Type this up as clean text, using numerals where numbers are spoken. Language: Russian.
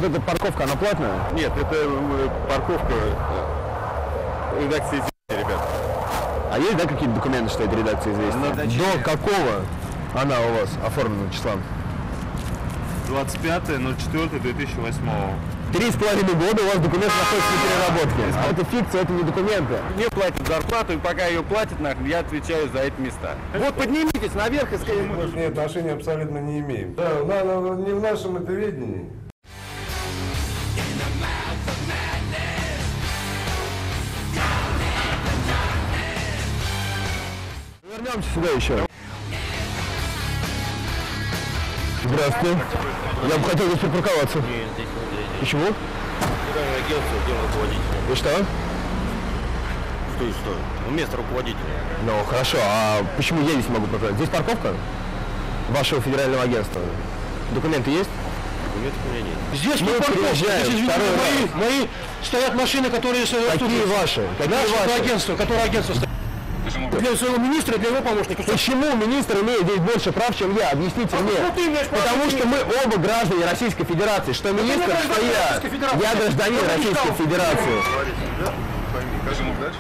эта парковка, она платная? Нет, это парковка редакции «Известия», ребят. А есть, да, какие-то документы, что это редакция «Известия»? До какого она у вас оформлена числа? 25.04.2008. 3,5 года у вас документы находятся на переработке. А это фикция, это не документы. Мне платят зарплату, и пока ее платят, я отвечаю за эти места. Вот поднимитесь наверх и скажите. Мы к ней отношения абсолютно не имеем. Да, не в нашем это ведении. Вернемся сюда еще. Здравствуйте. Я бы хотел здесь припарковаться. Нет, здесь нельзя. Почему? Федеральное агентство, где руководителя. И что? Что и что? Ну, место руководителя. Ну, хорошо. А почему я здесь могу парковаться? Здесь парковка вашего федерального агентства. Документы есть? Документов у меня нет. Здесь Мы приезжаем второй раз. мои стоят машины, которые... Какие ваши? Какие ваши? Агентство, которое агентство стоит. Для своего министра, для его помощника. Почему министр имеет здесь больше прав, чем я? Объясните мне. Потому что мы оба граждане Российской Федерации. Что министр, что я. Я гражданин Российской Федерации. Пойми, как ему дальше?